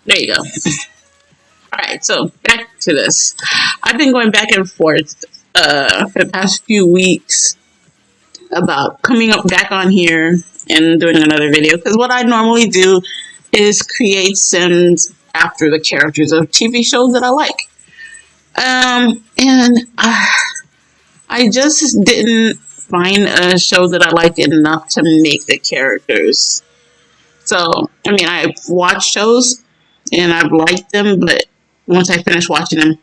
There you go. All right, so back to this. I've been going back and forth for the past few weeks about coming up back on here and doing another video, because what I normally do is create sims after the characters of TV shows that I like. And I just didn't find a show that I liked enough to make the characters. So, I mean, I've watched shows and I've liked them, but once I finished watching them,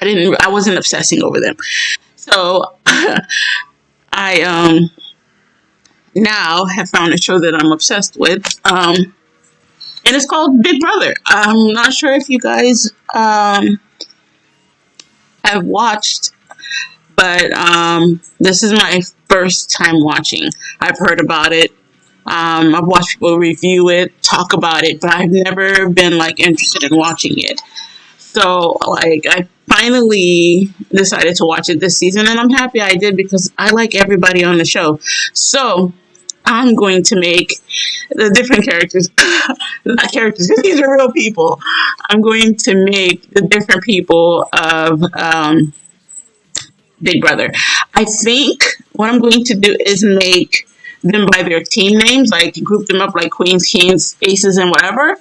I wasn't obsessing over them. So, I now have found a show that I'm obsessed with. And it's called Big Brother. I'm not sure if you guys have watched, but this is my first time watching. I've heard about it. I've watched people review it, talk about it, but I've never been like interested in watching it. So like I finally decided to watch it this season, and I'm happy I did because I like everybody on the show. So I'm going to make the different characters, not characters, because these are real people. I'm going to make the different people of Big Brother. I think what I'm going to do is make them by their team names, like group them up like queens, kings, aces, and whatever,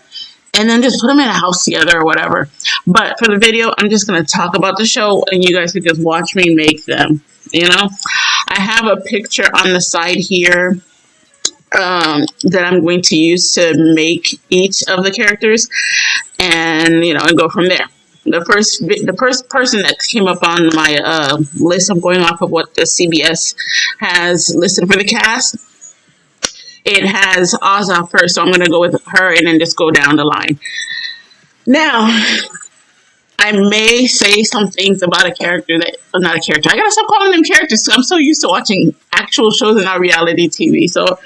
and then just put them in a house together or whatever. But for the video, I'm just going to talk about the show, and you guys can just watch me make them, you know? I have a picture on the side here that I'm going to use to make each of the characters, and, you know, and go from there. The first person that came up on my list, I'm going off of what the CBS has listed for the cast. It has Azza first, so I'm going to go with her and then just go down the line. Now, I may say some things about a character that, not a character. I gotta stop calling them characters. I'm so used to watching actual shows and not reality TV. So,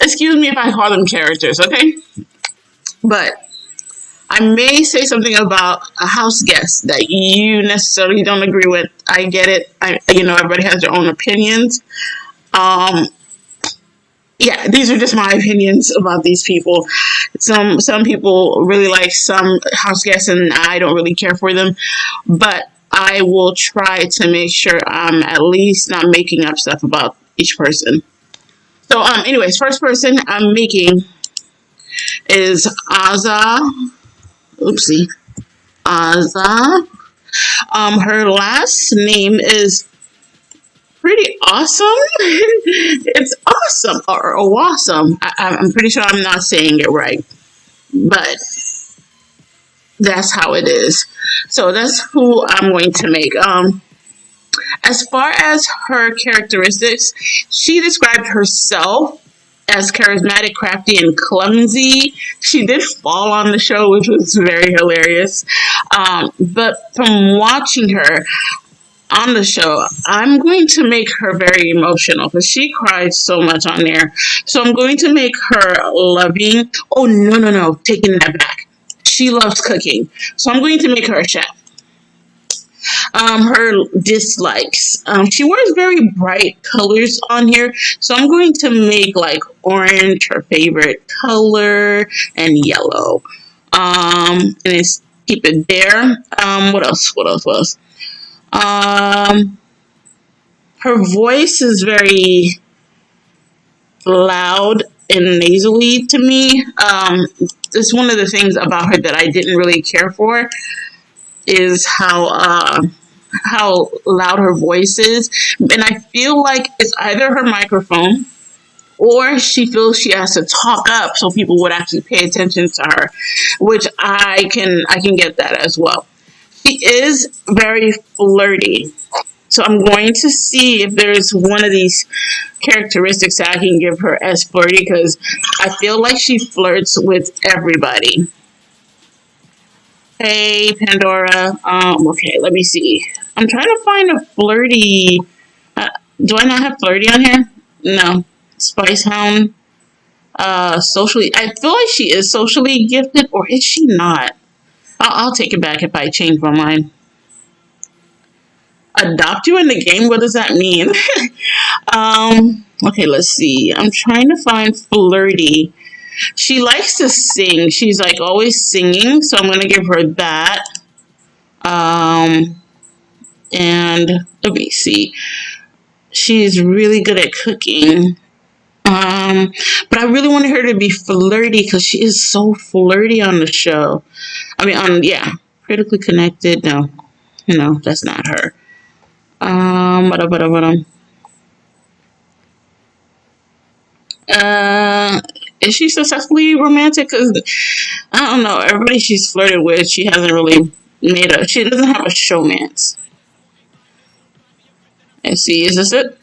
excuse me if I call them characters, okay? But I may say something about a house guest that you necessarily don't agree with. I get it. Everybody has their own opinions. Yeah, these are just my opinions about these people. Some people really like some house guests, and I don't really care for them. But I will try to make sure I'm at least not making up stuff about each person. So, anyways, first person I'm making is Azza. Oopsie. Azza. Her last name is pretty awesome. It's awesome or awesome. I'm pretty sure I'm not saying it right, but that's how it is. So that's who I'm going to make. As far as her characteristics, she described herself as charismatic, crafty, and clumsy. She did fall on the show, which was very hilarious. But from watching her on the show, I'm going to make her very emotional because she cried so much on there. So I'm going to make her loving. Oh, no, taking that back. She loves cooking. So I'm going to make her a chef. Her dislikes. She wears very bright colors on here. So I'm going to make like orange her favorite color and yellow. And it's keep it there. What else? Her voice is very loud and nasally to me. It's one of the things about her that I didn't really care for is how loud her voice is. And I feel like it's either her microphone or she feels she has to talk up so people would actually pay attention to her, which I can get that as well. She is very flirty. So I'm going to see if there's one of these characteristics that I can give her as flirty, because I feel like she flirts with everybody. Hey, Pandora. Okay, let me see. I'm trying to find a flirty. Do I not have flirty on here? No. Spice Hound. Socially. I feel like she is socially gifted, or is she not? I'll take it back if I change my mind. Adopt you in the game? What does that mean? Okay, let's see. I'm trying to find flirty. She likes to sing. She's like always singing, so I'm gonna give her that. Um, and let me see. She's really good at cooking. Um, but I really wanted her to be flirty because she is so flirty on the show. I mean, yeah, critically connected. No, no, that's not her. But uh, is she successfully romantic? Cause I don't know. Everybody she's flirted with, she hasn't really made a. She doesn't have a showmance. And see, is this it?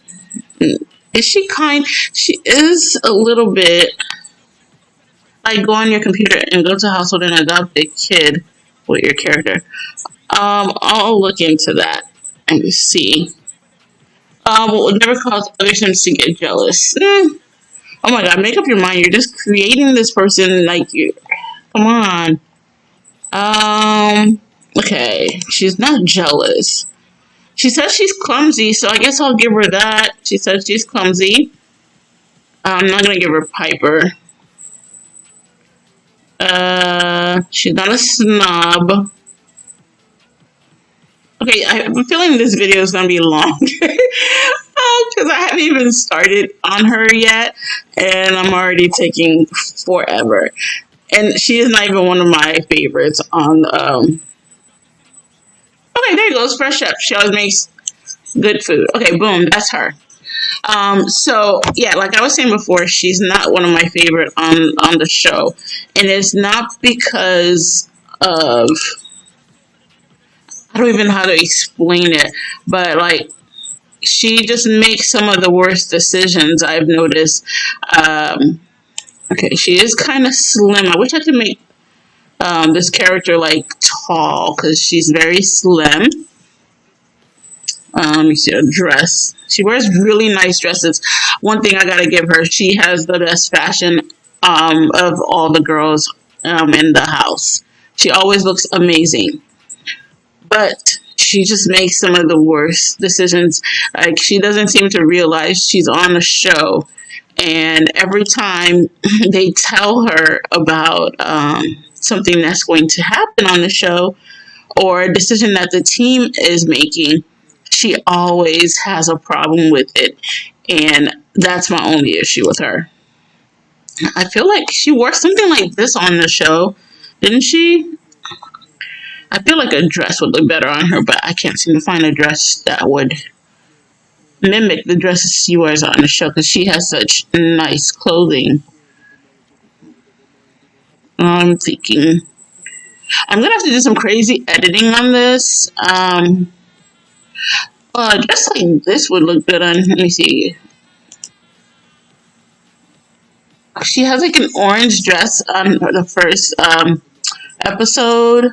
Is she kind? She is a little bit. Like go on your computer and go to household and adopt a kid with your character. I'll look into that and see. Will never cause other sims to get jealous. Oh my god, make up your mind. You're just creating this person like you. Come on. Okay. She's not jealous. She says she's clumsy, so I guess I'll give her that. She says she's clumsy. I'm not gonna give her Piper. She's not a snob. Okay, I have a feeling this video is gonna be long because I haven't even started on her yet, and I'm already taking forever. And she is not even one of my favorites on. Okay, there goes Fresh Chef. She always makes good food. Okay, boom, that's her. So yeah, like I was saying before, she's not one of my favorite on the show, and it's not because of I don't even know how to explain it, but like she just makes some of the worst decisions I've noticed. Okay, she is kind of slim. I wish I could make this character like tall because she's very slim. You see a dress. She wears really nice dresses. One thing I gotta give her, she has the best fashion of all the girls in the house. She always looks amazing, but she just makes some of the worst decisions. Like she doesn't seem to realize she's on a show, and every time they tell her about something that's going to happen on the show or a decision that the team is making, she always has a problem with it. And that's my only issue with her. I feel like she wore something like this on the show, didn't she? I feel like a dress would look better on her, but I can't seem to find a dress that would mimic the dresses she wears on the show because she has such nice clothing. I'm thinking I'm gonna have to do some crazy editing on this. Just like this would look good on. Let me see. She has like an orange dress on the first episode.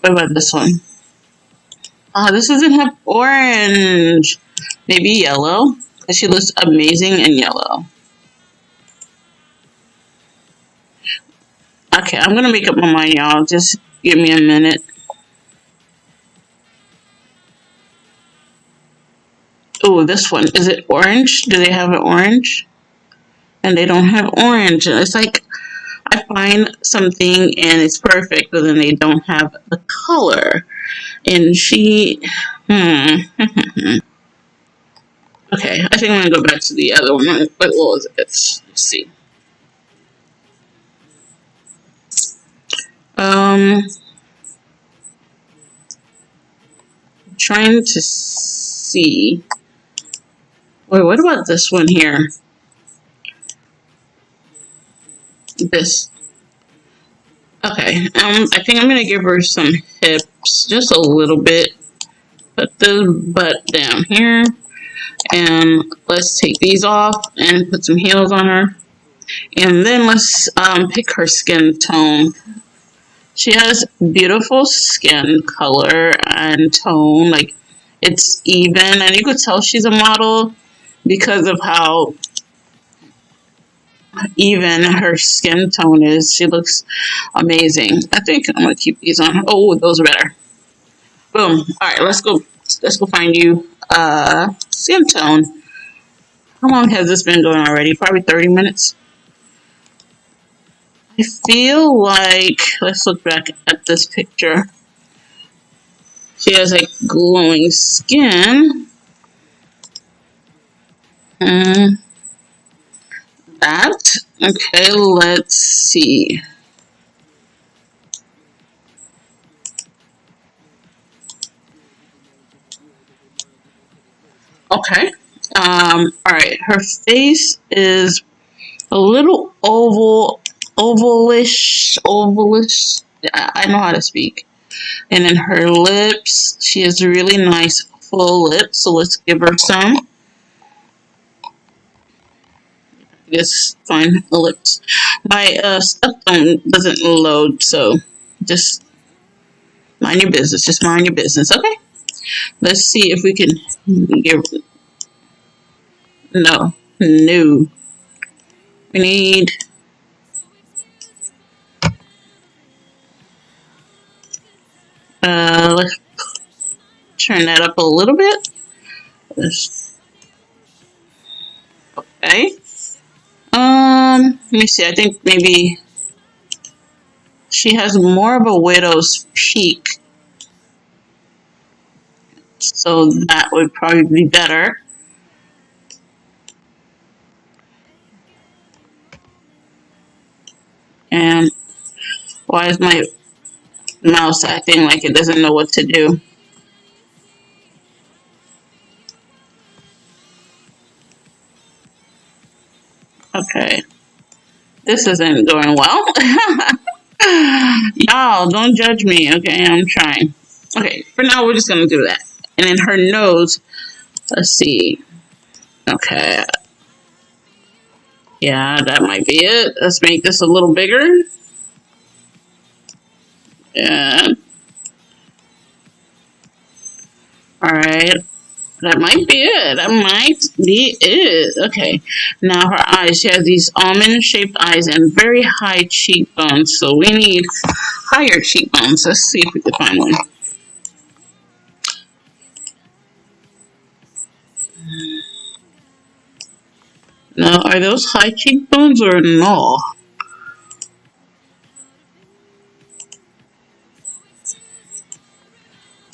What about this one? This doesn't have orange. Maybe yellow. Because she looks amazing in yellow. Okay, I'm gonna make up my mind, y'all. Just give me a minute. Oh, this one. Is it orange? Do they have an orange? And they don't have orange. It's like I find something and it's perfect, but then they don't have the color. And she, okay, I think I'm gonna go back to the other one. What was it? Let's see. Trying to see. Wait, what about this one here? This. Okay, I think I'm gonna give her some hips, just a little bit. Put the butt down here, and let's take these off and put some heels on her. And then let's pick her skin tone. She has beautiful skin color and tone, like it's even, and you could tell she's a model because of how even her skin tone is. She looks amazing. I think I'm gonna keep these on. Oh, those are better. Boom. All right, let's go. Let's go find you skin tone. How long has this been going already? Probably 30 minutes. I feel like, let's look back at this picture. She has like glowing skin. And that. Okay, let's see. Okay. All right. Her face is a little ovalish. I know how to speak. And then her lips, she has really nice full lips. So let's give her some. Just find the lips. My stuff doesn't load, so just mind your business. Just mind your business, okay? Let's see if we can give. No. We need. Let's turn that up a little bit. Okay. Let me see. I think maybe she has more of a widow's peak, so that would probably be better. And why is my mouse acting like it doesn't know what to do? Okay. This isn't going well. Y'all, don't judge me, okay? I'm trying. Okay, for now, we're just going to do that. And then her nose, let's see. Okay. Yeah, that might be it. Let's make this a little bigger. Yeah. Alright. That might be it. That might be it. Okay. Now her eyes. She has these almond-shaped eyes and very high cheekbones. So we need higher cheekbones. Let's see if we can find one. Now, are those high cheekbones or no?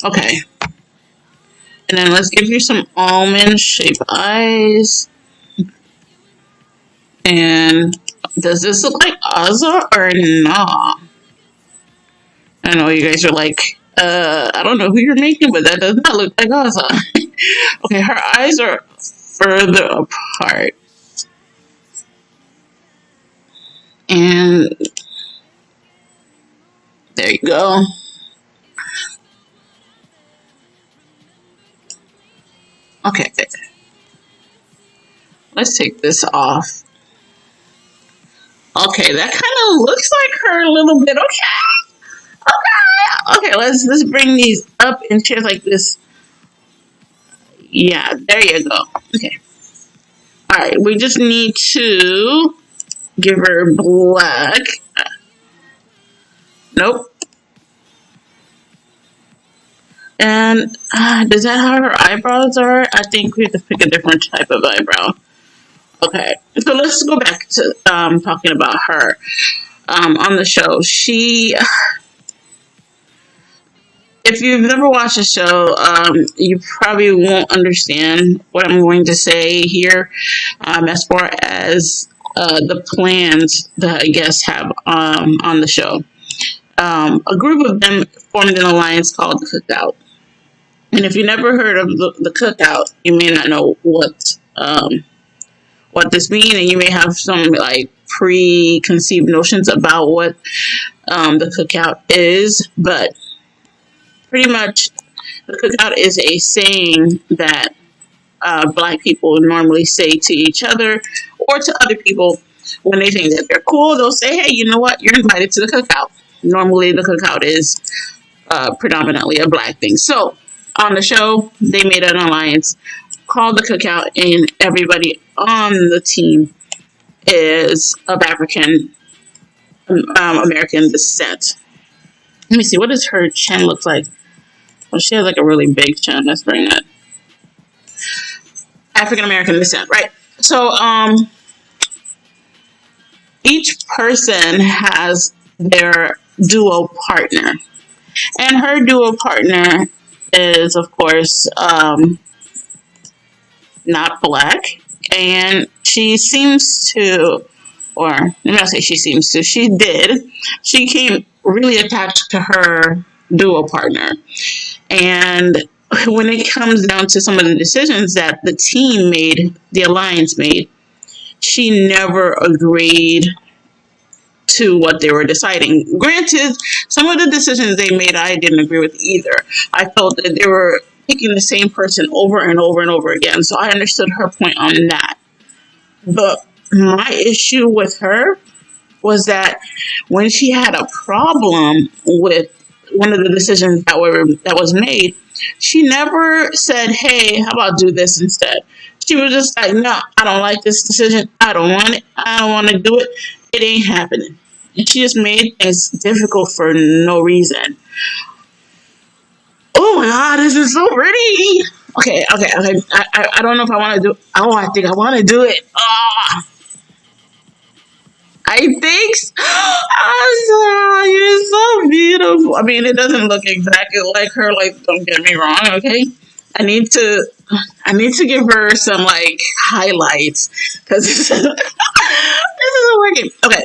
Okay. And then let's give you some almond-shaped eyes. And does this look like Ozza or no? I know you guys are like, I don't know who you're making, but that does not look like Ozza. Okay, her eyes are further apart. And there you go. Okay. Let's take this off. Okay, that kind of looks like her a little bit. Okay, let's bring these up in chairs like this. Yeah, there you go. Okay. Alright, we just need to give her black. Nope. And does that how her eyebrows are? I think we have to pick a different type of eyebrow. Okay, so let's go back to talking about her on the show. If you've never watched the show, you probably won't understand what I'm going to say here as far as the plans that guests have on the show. A group of them formed an alliance called the Cookout. And if you never heard of the Cookout, you may not know what this means, and you may have some like preconceived notions about what the Cookout is, but pretty much the Cookout is a saying that Black people normally say to each other or to other people when they think that they're cool. They'll say, hey, you know what, you're invited to the Cookout. Normally the Cookout is predominantly a Black thing. So on the show, they made an alliance called the Cookout, and everybody on the team is of African American descent. Let me see, what does her chin look like? Well, she has like a really big chin. Let's bring that. African American descent, right? So, each person has their duo partner, and her duo partner is, of course, not black, and she seems to, or let me not say she seems to, she did. She came really attached to her duo partner, and when it comes down to some of the decisions that the team made, the alliance made, she never agreed to what they were deciding. Granted, some of the decisions they made I didn't agree with either. I felt that they were picking the same person over and over and over again, so I understood her point on that. But my issue with her was that when she had a problem with one of the decisions that was made, she never said, "Hey, how about do this instead?" She was just like, "No, I don't like this decision. I don't want it. I don't want to do it. It ain't happening." And she just made things difficult for no reason. Oh my god, this is so pretty. Okay. I don't know if I want to do. Oh, I think I want to do it. Oh, I think oh, you're so beautiful. I mean, it doesn't look exactly like her. Like, don't get me wrong. Okay, I need to. I need to give her some like highlights because this isn't working. Okay,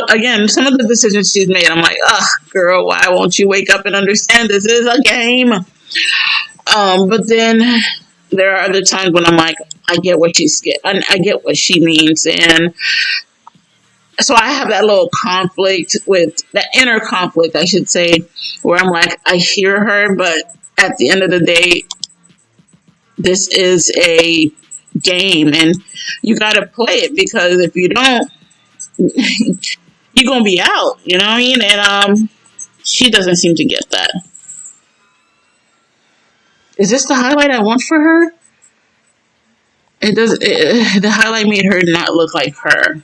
again, some of the decisions she's made, I'm like, ugh, girl, why won't you wake up and understand this is a game? But then there are other times when I'm like, I get what I get what she means, and so I have that little conflict with that inner conflict, I should say, where I'm like, I hear her, but at the end of the day, this is a game, and you got to play it because if you don't, you're gonna be out. You know what I mean? And she doesn't seem to get that. Is this the highlight I want for her? It does. The highlight made her not look like her.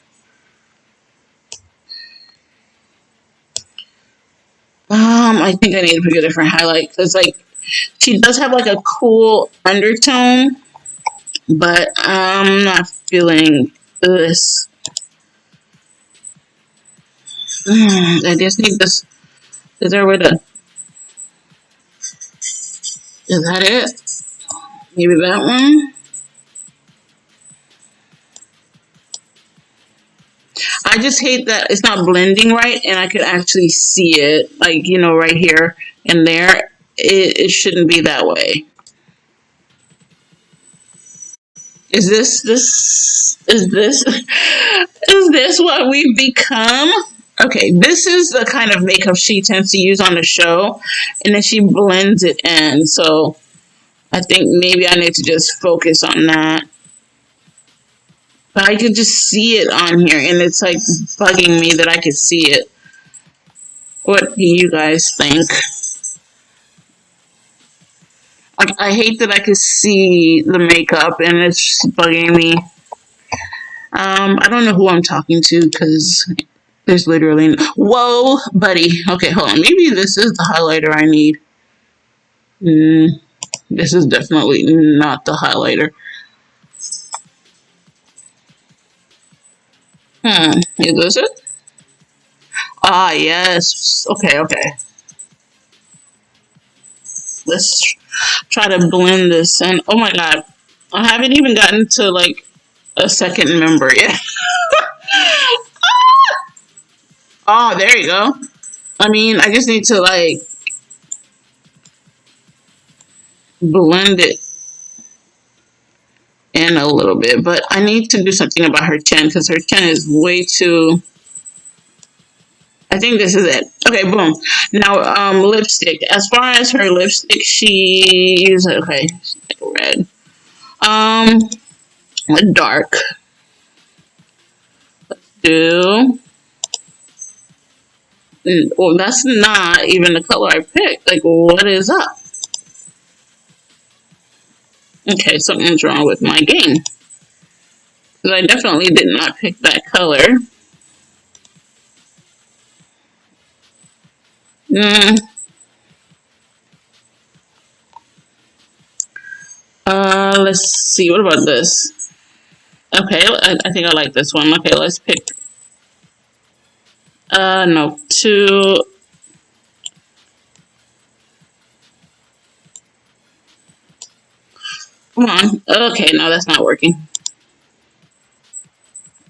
I think I need to pick a different highlight because, like, she does have like a cool undertone, but I'm not feeling this. I just need this. Is there a way to? Is that it? Maybe that one. I just hate that it's not blending right, and I could actually see it, like right here and there. It shouldn't be that way. Is this is this what we've become? Okay, this is the kind of makeup she tends to use on the show, and then she blends it in. So I think maybe I need to just focus on that. But I could just see it on here, and it's like bugging me that I could see it. What do you guys think? Like, I hate that I could see the makeup, and it's bugging me. I don't know who I'm talking to because there's literally whoa, buddy. Okay, hold on. Maybe this is the highlighter I need. This is definitely not the highlighter. Is this it? Ah, yes. Okay. Let's try to blend this in. Oh my god, I haven't even gotten to like a second member yet. Oh, there you go. I mean, I just need to like blend it in a little bit, but I need to do something about her chin because her chin is way too. I think this is it. Okay, boom. Now, lipstick. As far as her lipstick, she uses okay, red. Um, dark. Do. Well, that's not even the color I picked. Like, what is up? Okay, something's wrong with my game. Because I definitely did not pick that color. Mm. Let's see. What about this? Okay, I think I like this one. Okay, let's pick. No, two. Come on. Okay, no, that's not working.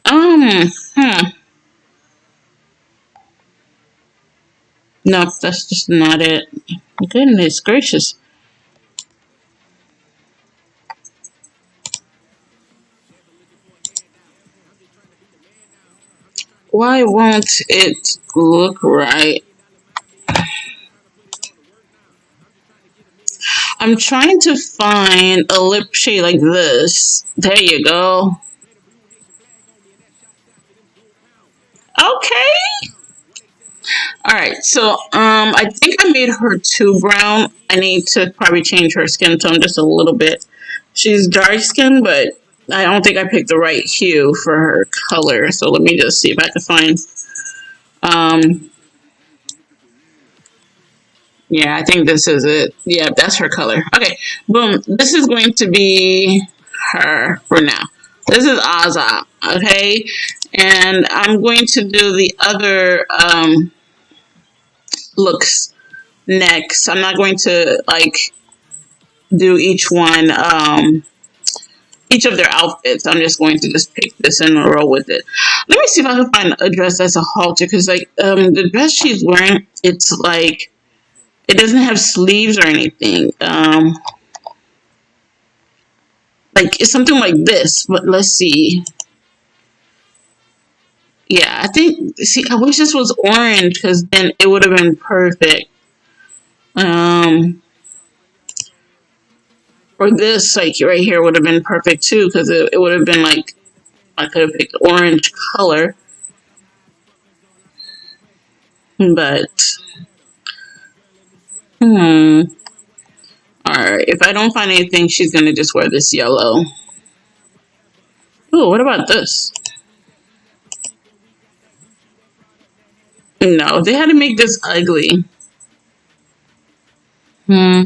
Hmm. No, that's just not it. Goodness gracious. Why won't it look right? I'm trying to find a lip shade like this. There you go. Okay. All right. So, I think I made her too brown. I need to probably change her skin tone just a little bit. She's dark skinned, but I don't think I picked the right hue for her color. So let me just see if I can find. Um, yeah, I think this is it. Yeah, that's her color. Okay, boom. This is going to be her for now. This is Aza. Okay, and I'm going to do the other looks next. I'm not going to like do each of their outfits. I'm just going to just pick this and roll with it. Let me see if I can find a dress that's a halter because like the dress she's wearing, it's like it doesn't have sleeves or anything. Like it's something like this, but let's see. Yeah, I think. See, I wish this was orange because then it would have been perfect. Um, or this, like right here, would have been perfect too because it would have been like I could have picked orange color, but hmm. All right, if I don't find anything, she's gonna just wear this yellow. Oh, what about this? No, they had to make this ugly. Hmm.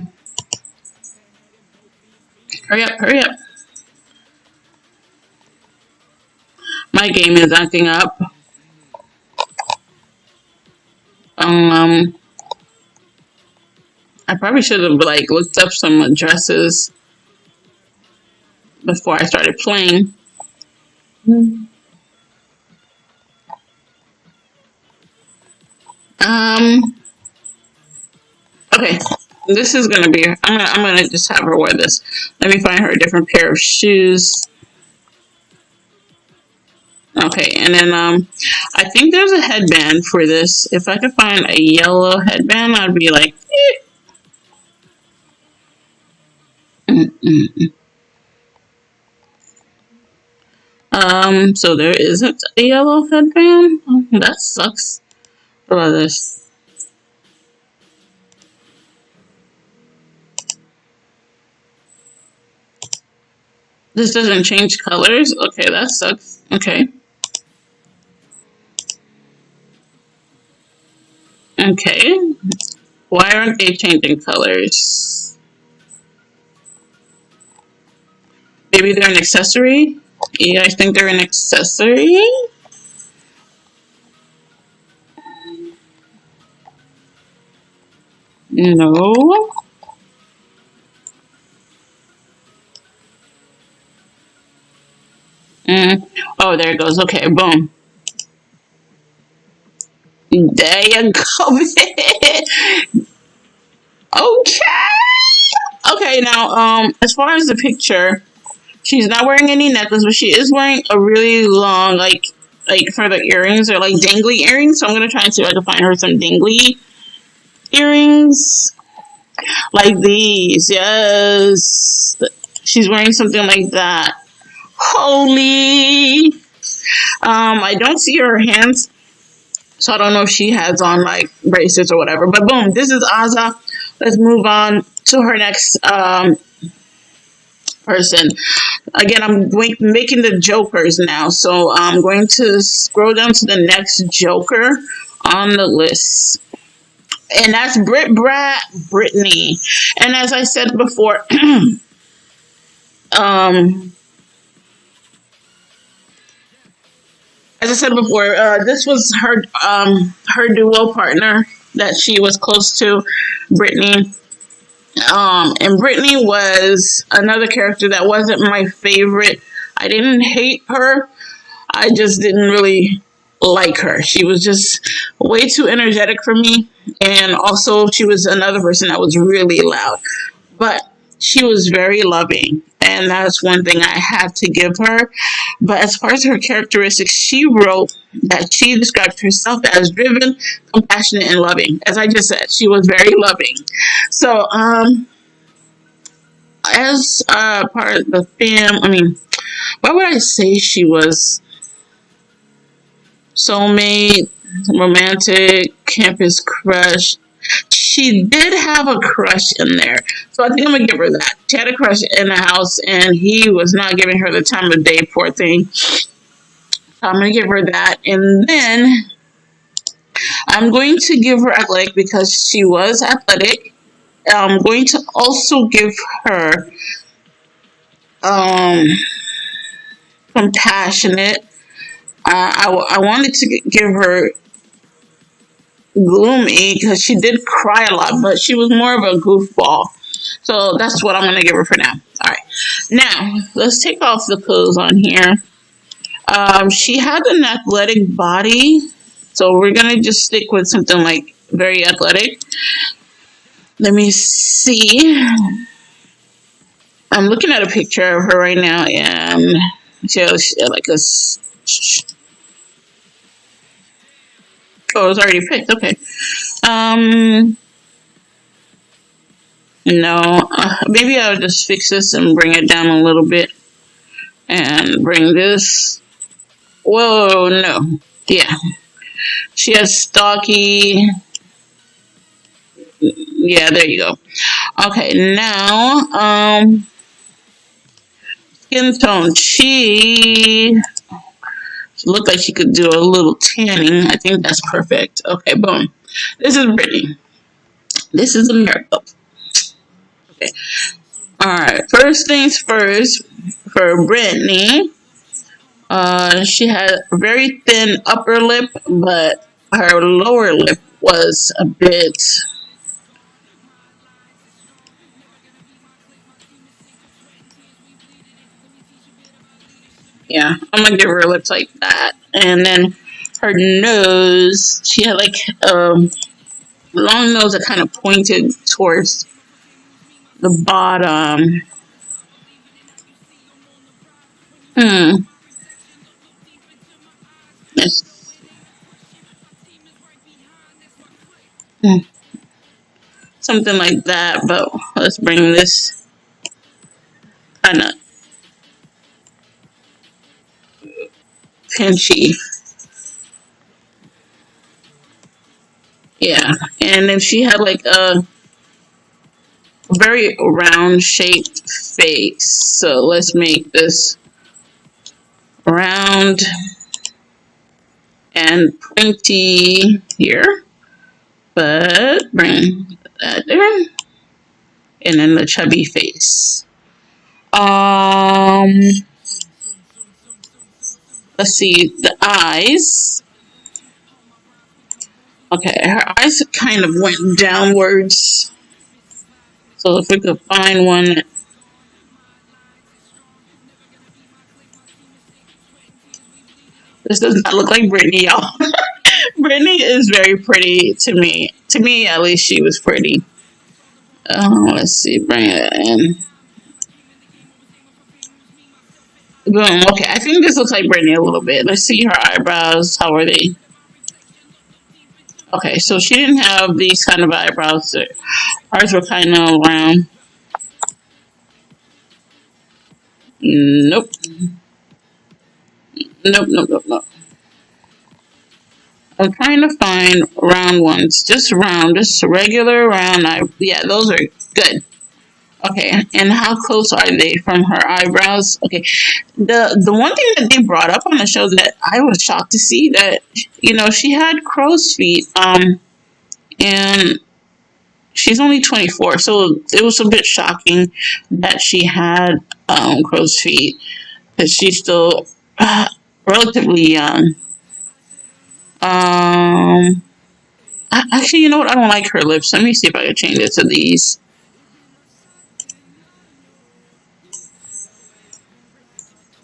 Hurry up, hurry up. My game is acting up. Um, I probably should have like looked up some dresses before I started playing. Um, okay, this is gonna be. I'm gonna just have her wear this. Let me find her a different pair of shoes. Okay, and then I think there's a headband for this. If I could find a yellow headband, I'd be like, mm-mm. So there isn't a yellow headband. Oh, that sucks. What about this? This doesn't change colors. Okay, that sucks. Okay. Okay. Why aren't they changing colors? Maybe they're an accessory? You guys think they're an accessory? No. Mm. Oh, there it goes. Okay, boom. There you go. Okay. Okay, now, as far as the picture, she's not wearing any necklace, but she is wearing a really long, like for the earrings or like dangly earrings. So I'm gonna try and see if I can find her some dangly earrings like these. Yes, she's wearing something like that. Holy! I don't see her hands, so I don't know if she has on like bracelets or whatever. But boom, this is Aza. Let's move on to her next person. Again, I'm making the jokers now, so I'm going to scroll down to the next joker on the list. And that's Brittany. And as I said before, um, as I said before, this was her duo partner that she was close to, Brittany. And Brittany was another character that wasn't my favorite. I didn't hate her. I just didn't really like her. She was just way too energetic for me. And also, she was another person that was really loud. But she was very loving. And that's one thing I have to give her. But as far as her characteristics, she wrote that she described herself as driven, compassionate, and loving. As I just said, she was very loving. So, as part of the fam, I mean, why would I say she was soulmate, romantic, campus crush? She did have a crush in there. So I think I'm gonna give her that. She had a crush in the house and he was not giving her the time of day, poor thing. So I'm gonna give her that. And then I'm going to give her athletic because she was athletic. I'm going to also give her um compassionate. I wanted to give her gloomy because she did cry a lot, but she was more of a goofball. So that's what I'm going to give her for now. All right. Now, let's take off the clothes on here. She had an athletic body. So we're going to just stick with something like very athletic. Let me see. I'm looking at a picture of her right now, and she has like a. Oh, it's already picked. Okay. No. Maybe I'll just fix this and bring it down a little bit, and bring this. Whoa, no. Yeah. She has stocky. Yeah, there you go. Okay, now, skin tone. She looked like she could do a little tanning. I think that's perfect. Okay, boom. This is Brittany. This is a miracle. Okay. Alright, first things first, for Brittany, she had a very thin upper lip, but her lower lip was a bit. Yeah, I'm gonna give her lips like that. And then her nose, she had like a long nose that kind of pointed towards the bottom. Hmm. It's, something like that, but let's bring this kind of pinchy. Yeah. And then she had like a very round shaped face. So let's make this round and pointy here. But bring that there. And then the chubby face. Um, let's see, the eyes. Okay, her eyes kind of went downwards. So if we could find one. This does not look like Brittany, y'all. Brittany is very pretty to me. To me, at least, she was pretty. Let's see, bring it in. Boom. Okay, I think this looks like Brittany a little bit. Let's see her eyebrows. How are they? Okay, so she didn't have these kind of eyebrows. Ours were kind of round. Nope. Nope, nope, nope, nope. I'm trying to find round ones. Just round. Just regular round eye. Yeah, those are good. Okay, and how close are they from her eyebrows? Okay, the one thing that they brought up on the show that I was shocked to see that she had crow's feet. And she's only 24, so it was a bit shocking that she had crow's feet because she's still relatively young. Um, Actually, you know what? I don't like her lips. Let me see if I can change it to these.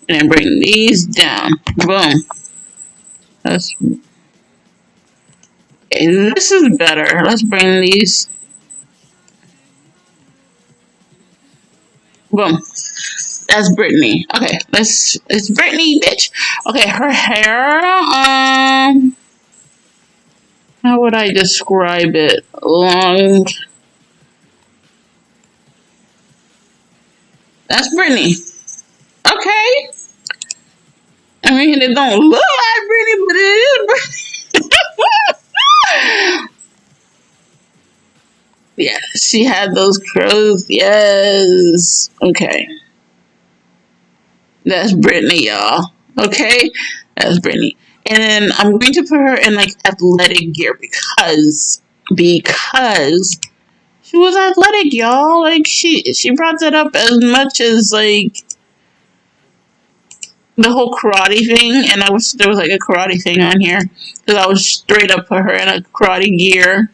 And then bring these down. Boom. That's okay, this is better. Let's bring these. Boom. That's Brittany. Okay, it's Brittany, bitch. Okay, her hair. How would I describe it? Long. That's Brittany. Okay. I mean, it don't look like Brittany, but it is Brittany. Yeah, she had those curls. Yes. Okay. That's Brittany, y'all. Okay? That's Brittany. And then I'm going to put her in like athletic gear because she was athletic, y'all. Like she brought that up as much as like the whole karate thing, and there was like a karate thing on here because I was straight up put her in a karate gear.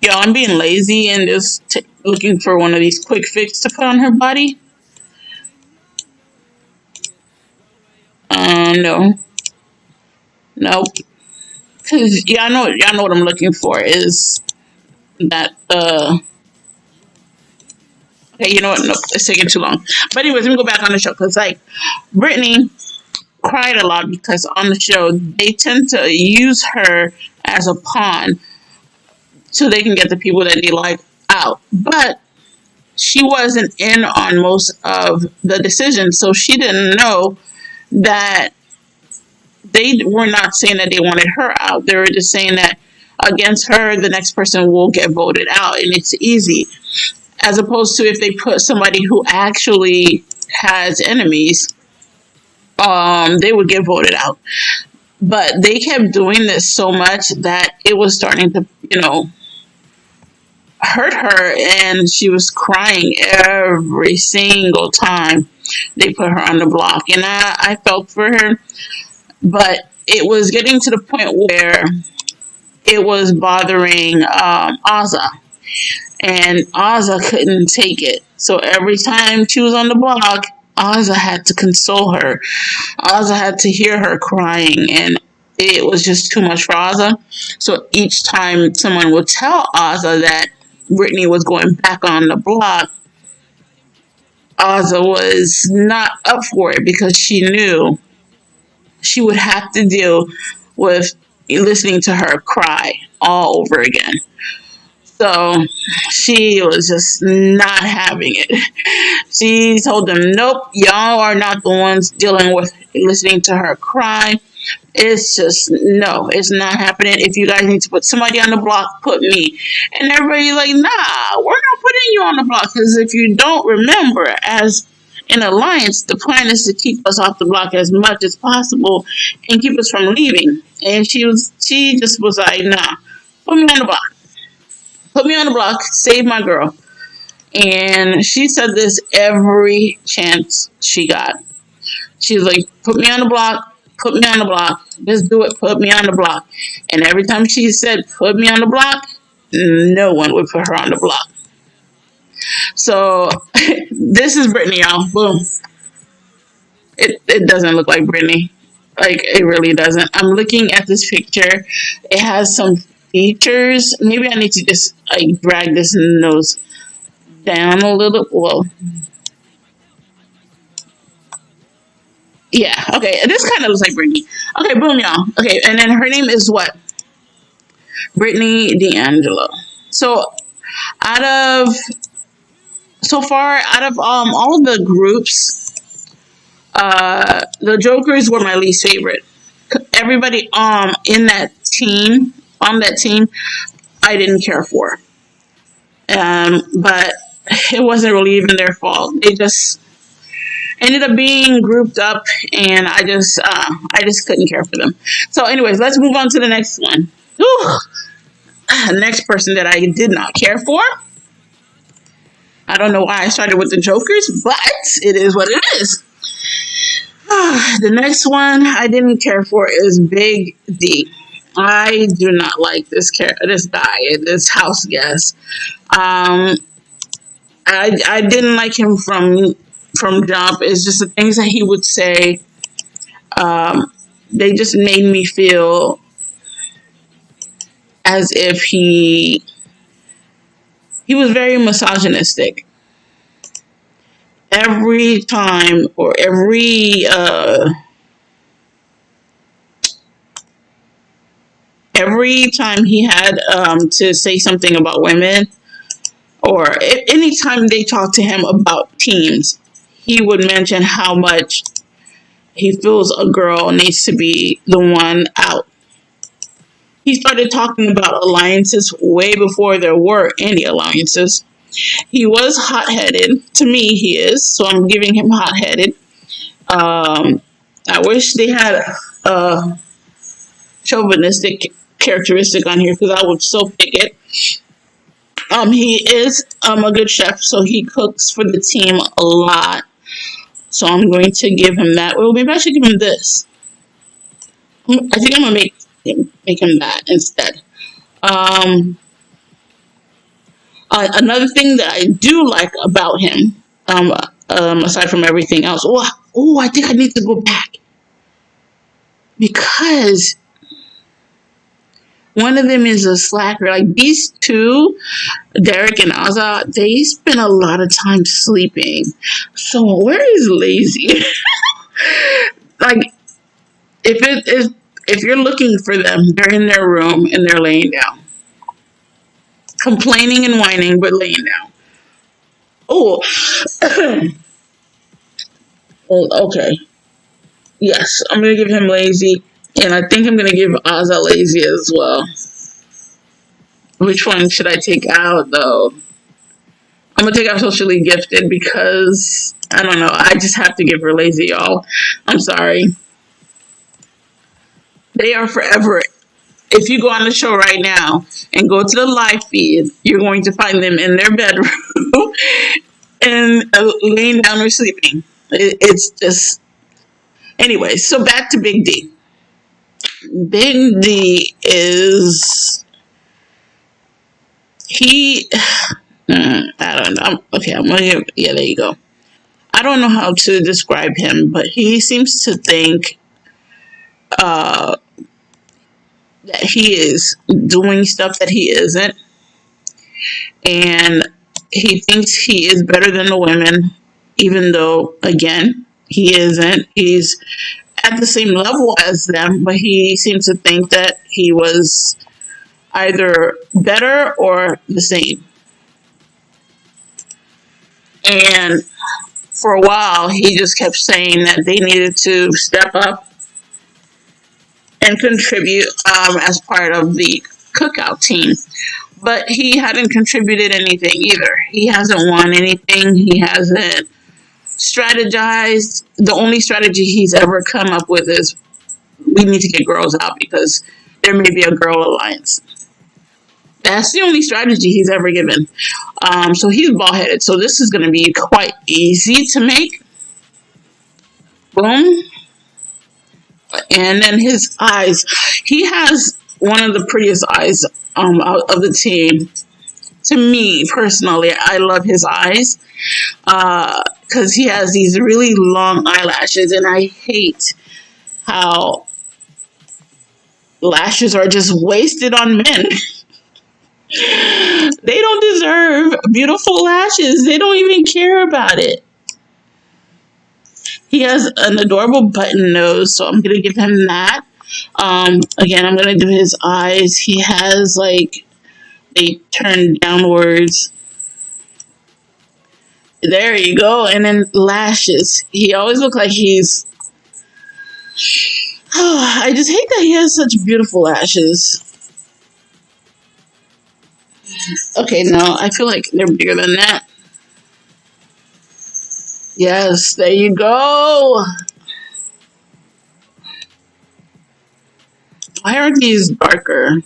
Yo, I'm being lazy and just looking for one of these quick fix to put on her body. No, nope. Cause y'all know what I'm looking for is that. Okay, you know what? Nope, it's taking too long. But anyways, let me go back on the show because like Brittany cried a lot because on the show they tend to use her as a pawn so they can get the people that they like out. But she wasn't in on most of the decisions, so she didn't know that they were not saying that they wanted her out. They were just saying that against her, the next person will get voted out, and it's easy. As opposed to if they put somebody who actually has enemies, they would get voted out. But they kept doing this so much that it was starting to, hurt her, and she was crying every single time they put her on the block. And I felt for her, but it was getting to the point where it was bothering Ozza, and Ozza couldn't take it. So every time she was on the block, Ozza had to console her. Ozza had to hear her crying, and it was just too much for Ozza. So each time someone would tell Ozza that Brittany was going back on the block, Ozza was not up for it because she knew she would have to deal with listening to her cry all over again. So she was just not having it. She told them, nope, y'all are not the ones dealing with listening to her cry. It's just, no, it's not happening. If you guys need to put somebody on the block, put me. And everybody's like, nah, we're not putting you on the block. Because if you don't remember, as an alliance, the plan is to keep us off the block as much as possible and keep us from leaving. And she just was like, nah, put me on the block. Put me on the block, save my girl. And she said this every chance she got. She's like, put me on the block, put me on the block. Just do it, put me on the block. And every time she said, put me on the block, no one would put her on the block. So, this is Brittany, y'all. Boom. It doesn't look like Brittany. Like, it really doesn't. I'm looking at this picture. It has some features. Maybe I need to just like drag this nose down a little. Well, yeah. Okay, this kind of looks like Brittany. Okay, boom, y'all. Okay, and then her name is what? Brittany D'Angelo. So out of all of the groups, the Jokers were my least favorite. Everybody in that team on that team, I didn't care for. But it wasn't really even their fault. They just ended up being grouped up, and I just couldn't care for them. So, anyways, let's move on to the next one. Whew. The next person that I did not care for. I don't know why I started with the Jokers, but it is what it is. The next one I didn't care for is Big D. I do not like this guy, this house guest. Um, I didn't like him from jump. It's just the things that he would say. Um, they just made me feel as if he was very misogynistic. Every time or every time he had to say something about women, or anytime they talked to him about teens, he would mention how much he feels a girl needs to be the one out. He started talking about alliances way before there were any alliances. He was hot headed. To me, he is. So I'm giving him hot headed. I wish they had a chauvinistic characteristic on here because I would so pick it. He is a good chef, so he cooks for the team a lot. So I'm going to give him that. Well, maybe I should give him this. I think I'm gonna make him that instead. Um, Another thing that I do like about him, aside from everything else, I think I need to go back because one of them is a slacker. Like these two, Derek and Azza, they spend a lot of time sleeping. So where is Lazy? Like if you're looking for them, they're in their room and they're laying down, complaining and whining, but laying down. Oh, oh, okay. Yes, I'm gonna give him Lazy, and I think I'm gonna give Azza Lazy as well. Which one should I take out though? I'm gonna take out Socially Gifted because I don't know. I just have to give her Lazy, y'all. I'm sorry. They are forever. If you go on the show right now and go to the live feed, you're going to find them in their bedroom and laying down or sleeping. It's just anyway. So back to Big D. Big D is he. I don't know. Okay, I'm gonna give. Yeah, there you go. I don't know how to describe him, but he seems to think uh, that he is doing stuff that he isn't, and he thinks he is better than the women, even though, again, he isn't. He's at the same level as them, but he seems to think that he was either better or the same. And for a while, he just kept saying that they needed to step up and contribute as part of the cookout team. But he hadn't contributed anything either. He hasn't won anything. He hasn't strategized. The only strategy he's ever come up with is we need to get girls out because there may be a girl alliance. That's the only strategy he's ever given. So he's bald headed. So this is going to be quite easy to make. Boom. And then his eyes. He has one of the prettiest eyes out of the team. To me, personally, I love his eyes. Because he has these really long eyelashes. And I hate how lashes are just wasted on men. They don't deserve beautiful lashes. They don't even care about it. He has an adorable button nose, so I'm going to give him that. Again, I'm going to do his eyes. He has, like, they turn downwards. There you go. And then lashes. He always looks like he's... Oh, I just hate that he has such beautiful lashes. Okay, no, I feel like they're bigger than that. Yes, there you go. Why aren't these darker?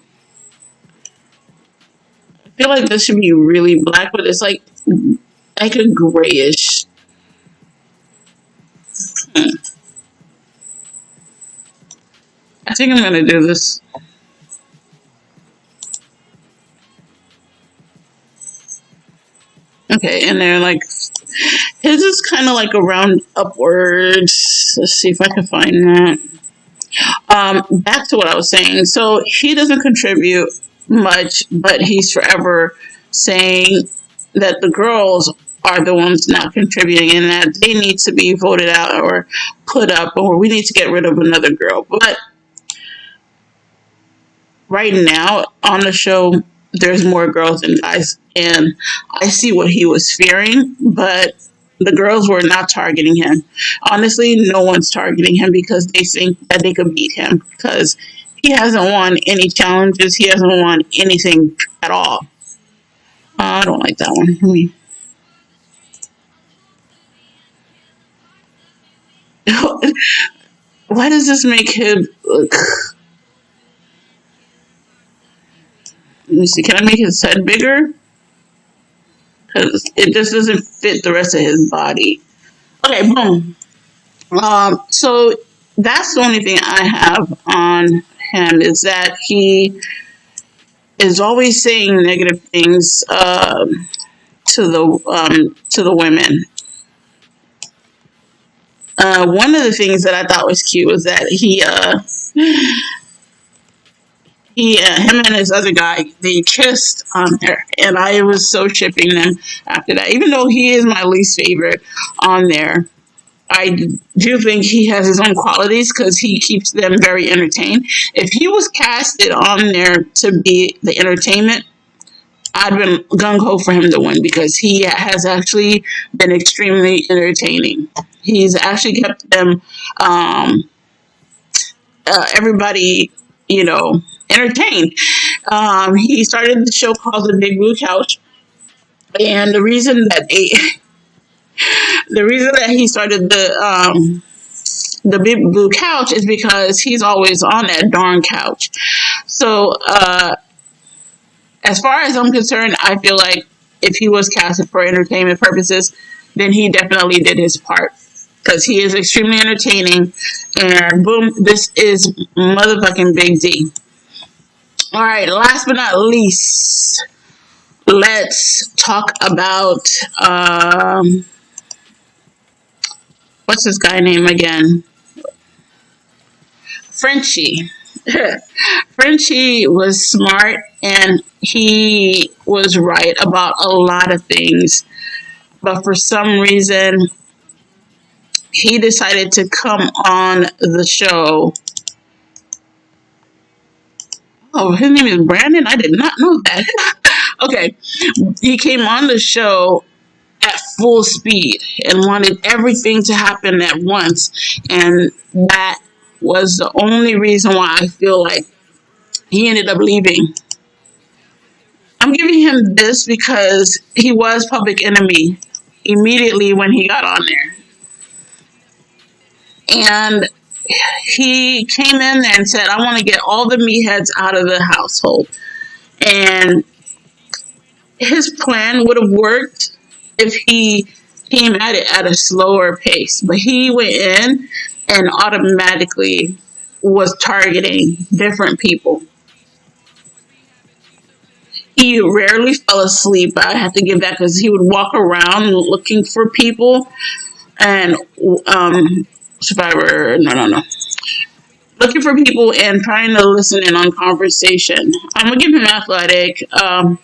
I feel like this should be really black, but it's like a grayish. think I'm gonna do this. Okay, and they're like, his is kind of like around upwards. Let's see if I can find that. Back to what I was saying. So he doesn't contribute much, but he's forever saying that the girls are the ones not contributing and that they need to be voted out or put up, or we need to get rid of another girl. But right now on the show, there's more girls than guys, and I see what he was fearing, but the girls were not targeting him. Honestly, no one's targeting him because they think that they could beat him because he hasn't won any challenges. He hasn't won anything at all. I don't like that one. Why does this make him look? Let me see. Can I make his head bigger? Because it just doesn't fit the rest of his body. Okay, boom. So that's the only thing I have on him is that he is always saying negative things to the women. One of the things that I thought was cute was that him and his other guy, they kissed on there, and I was so shipping them after that. Even though he is my least favorite on there, I do think he has his own qualities because he keeps them very entertained. If he was casted on there to be the entertainment, I'd been gung ho for him to win because he has actually been extremely entertaining. He's actually kept them, everybody, entertained. He started the show called The Big Blue Couch, and the reason that he started the Big Blue Couch is because he's always on that darn couch. So, as far as I'm concerned, I feel like if he was casted for entertainment purposes, then he definitely did his part because he is extremely entertaining. And boom, this is motherfucking Big D. All right, last but not least, let's talk about what's this guy name again? Frenchie. Frenchie was smart and he was right about a lot of things. But for some reason, he decided to come on the show. Oh, his name is Brandon? I did not know that. Okay. He came on the show at full speed and wanted everything to happen at once. And that was the only reason why I feel like he ended up leaving. I'm giving him this because he was public enemy immediately when he got on there. And he came in there and said, I want to get all the meatheads out of the household. And his plan would have worked if he came at it at a slower pace. But he went in and automatically was targeting different people. He rarely fell asleep. I have to give that because he would walk around looking for people and Survivor. No. Looking for people and trying to listen in on conversation. I'm gonna give him athletic. I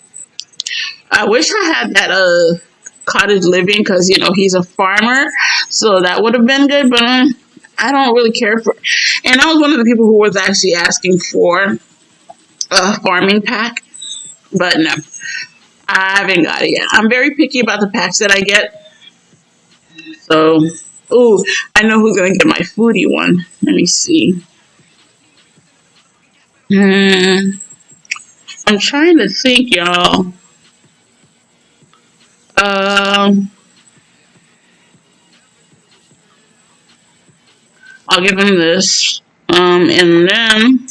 wish I had that cottage living because he's a farmer, so that would have been good. But I don't really care for. And I was one of the people who was actually asking for a farming pack, but no, I haven't got it yet. I'm very picky about the packs that I get. So, ooh, I know who's gonna get my foodie one. Let me see. I'm trying to think, y'all. I'll give him this. And then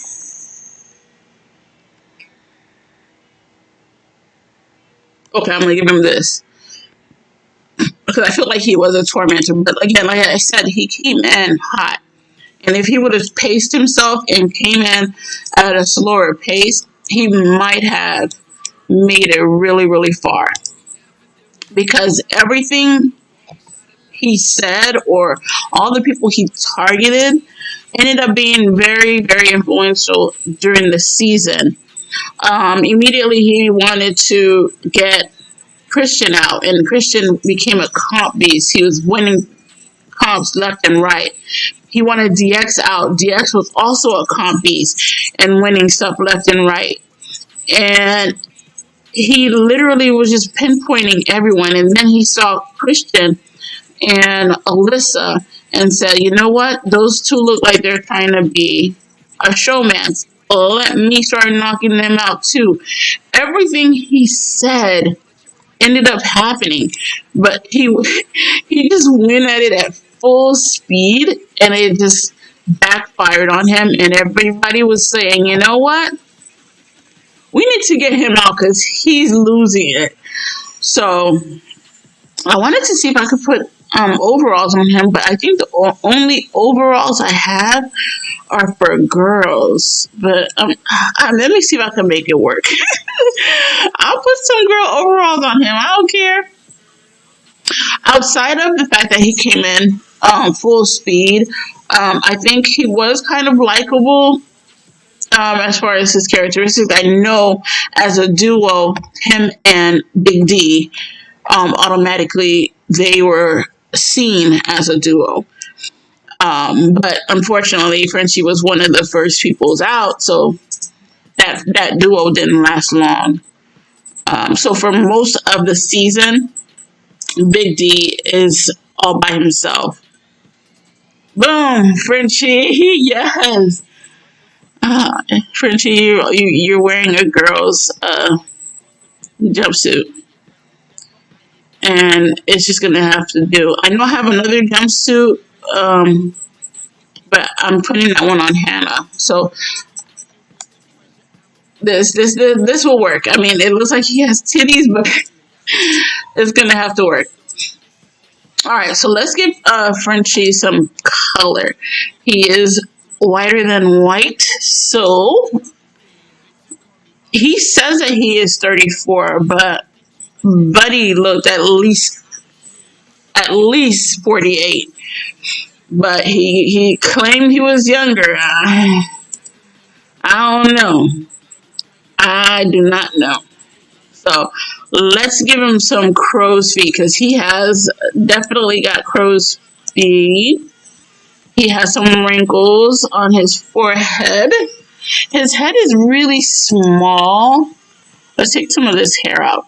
okay, I'm gonna give him this because I feel like he was a tormentor. But again, like I said, he came in hot. And if he would have paced himself and came in at a slower pace, he might have made it really, really far. Because everything he said, or all the people he targeted, ended up being very, very influential during the season. Immediately, he wanted to get Christian out, and Christian became a comp beast. He was winning comps left and right. He wanted DX out. DX was also a comp beast and winning stuff left and right. And he literally was just pinpointing everyone. And then he saw Christian and Alyssa and said, you know what? Those two look like they're trying to be a showman. Let me start knocking them out too. Everything he said ended up happening, but he just went at it at full speed, and it just backfired on him. And everybody was saying, you know what? We need to get him out because he's losing it. So I wanted to see if I could put overalls on him, but I think the only overalls I have are for girls. But let me see if I can make it work. I'll put some girl overalls on him. I don't care. Outside of the fact that he came in full speed, I think he was kind of likable as far as his characteristics. I know as a duo, him and Big D, automatically they were seen as a duo. But unfortunately, Frenchie was one of the first peoples out, so that duo didn't last long. So for most of the season, Big D is all by himself. Boom, Frenchie, yes. Frenchie, you're wearing a girl's jumpsuit. And it's just going to have to do. I know I have another jumpsuit, but I'm putting that one on Hannah. So this will work. I mean, it looks like he has titties, but it's going to have to work. All right, so let's give Frenchie some color. He is whiter than white, so he says that he is 34, but Buddy looked at least 48. But he claimed he was younger. I don't know. I do not know. So let's give him some crow's feet because he has definitely got crow's feet. He has some wrinkles on his forehead. His head is really small. Let's take some of this hair out.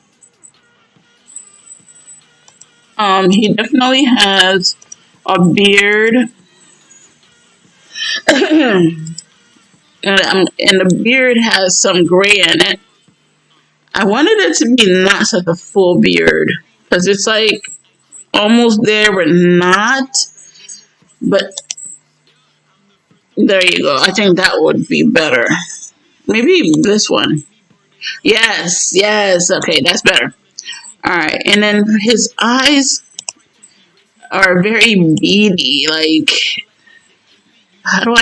He definitely has a beard. and the beard has some gray in it. I wanted it to be not such a full beard because it's like almost there but not. But there you go. I think that would be better. Maybe this one. Yes. Okay, that's better. All right, and then his eyes are very beady. Like, how do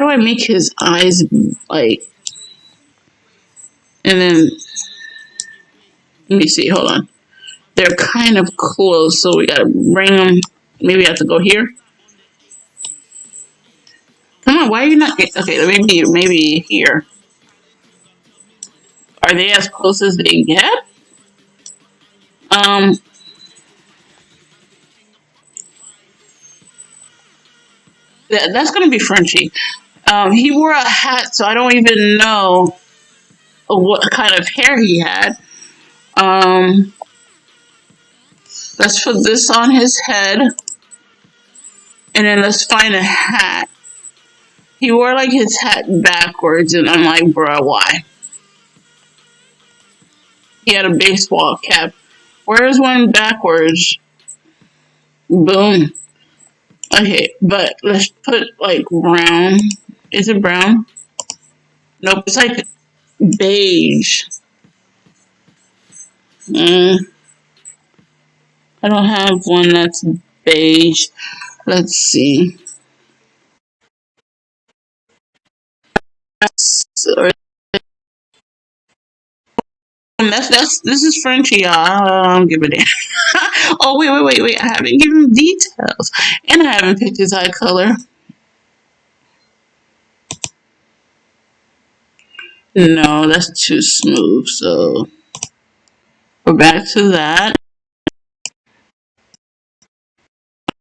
I make his eyes like? And then let me see. Hold on. They're kind of close, so we gotta bring them. Maybe I have to go here. Come on, why are you not? Okay, maybe here. Are they as close as they get? That's gonna be Frenchie. He wore a hat, so I don't even know what kind of hair he had. Let's put this on his head, and then let's find a hat. He wore like his hat backwards, and I'm like, bruh, why? He had a baseball cap. Where's one backwards? Boom. Okay, but let's put like brown. Is it brown? Nope, it's like beige. I don't have one that's beige. Let's see. Or this is Frenchie, y'all. I don't give a damn. Oh wait! I haven't given details, and I haven't picked his eye color. No, that's too smooth. So we're back to that.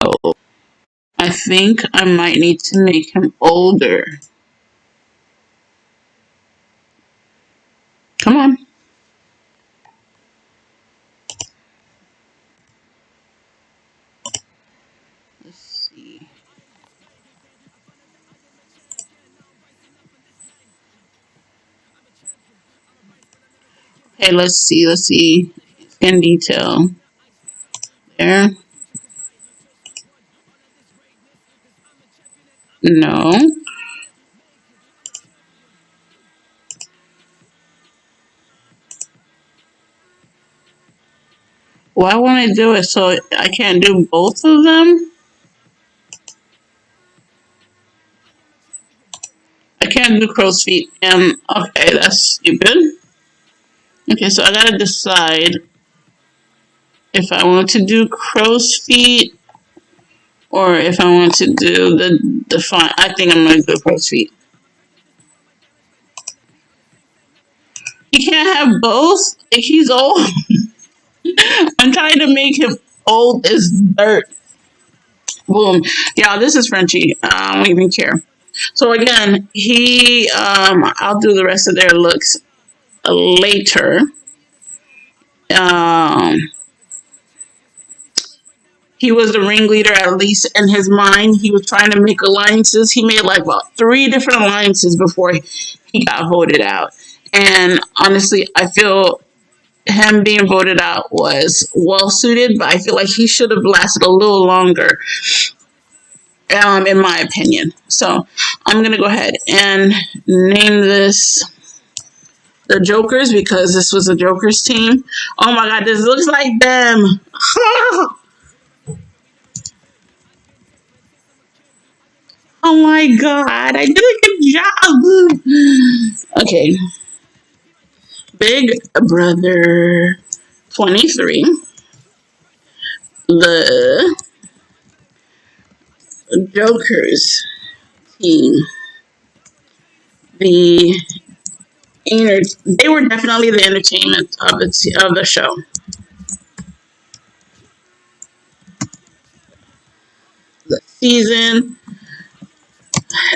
Oh, I think I might need to make him older. Come on. Let's see. Okay, let's see. Skin detail. There. No. Why won't I do it? So I can't do both of them? I can't do crow's feet. Okay, that's stupid. Okay, so I gotta decide if I want to do crow's feet or if I want to do the fine. I think I'm gonna do crow's feet. He can't have both. Like he's old. I'm trying to make him old as dirt. Boom. Yeah, this is Frenchie. I don't even care. So again, I'll do the rest of their looks later. Um, he was the ringleader, at least in his mind. He was trying to make alliances. He made like about three different alliances before he got voted out. And honestly, I feel him being voted out was well suited, but I feel like he should have lasted a little longer, in my opinion. So I'm gonna go ahead and name this the Jokers because this was a Jokers team. Oh my God, this looks like them. Oh my God, I did a good job. Okay, Big Brother 23, the Jokers team, the they were definitely the entertainment of the show. The season,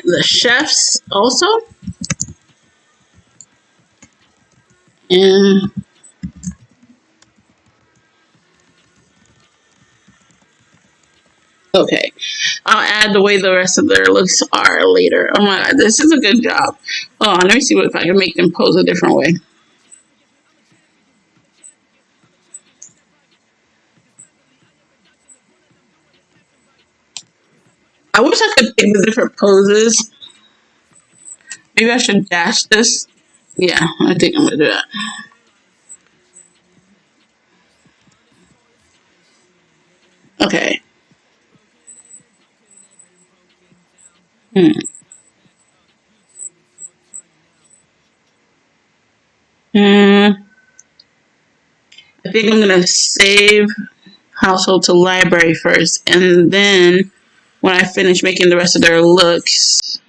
the chefs also, and okay, I'll add the way the rest of their looks are later. Oh my God, this is a good job. Oh, let me see if I can make them pose a different way. I wish I could pick the different poses. Maybe I should dash this. Yeah, I think I'm gonna do that. Okay. Hmm. Hmm. I think I'm gonna save household to library first, and then when I finish making the rest of their looks.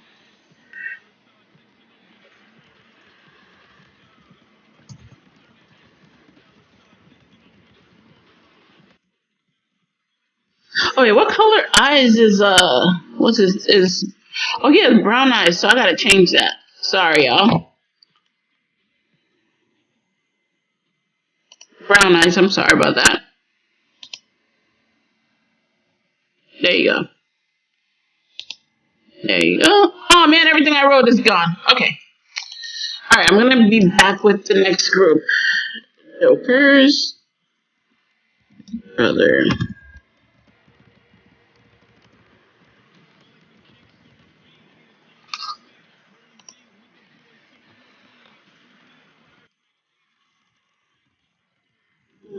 Okay, what color eyes is what's his is oh he has brown eyes, so I gotta change that. Sorry y'all. Brown eyes, I'm sorry about that. There you go. There you go. Oh man, everything I wrote is gone. Okay. Alright, I'm gonna be back with the next group. Jokers. Brother.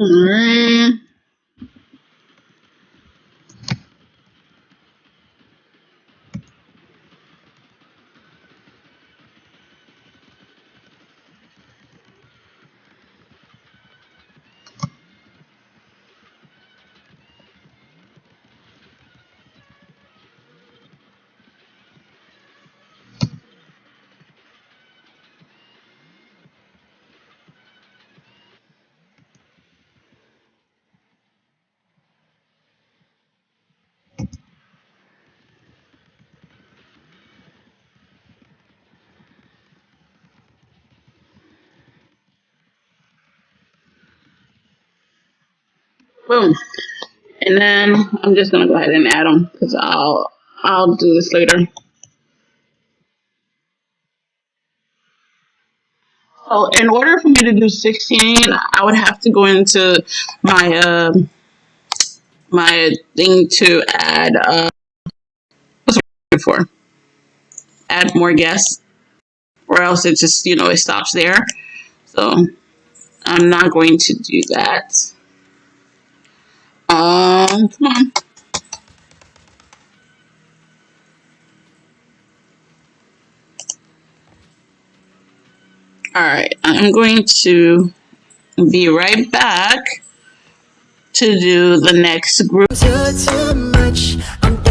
Alright. Boom. And then I'm just gonna go ahead and add them because I'll do this later. So in order for me to do 16, I would have to go into my my thing to add what's it for? Add more guests, or else it just it stops there. So I'm not going to do that. Come on. All right, I'm going to be right back to do the next group. Too much. I'm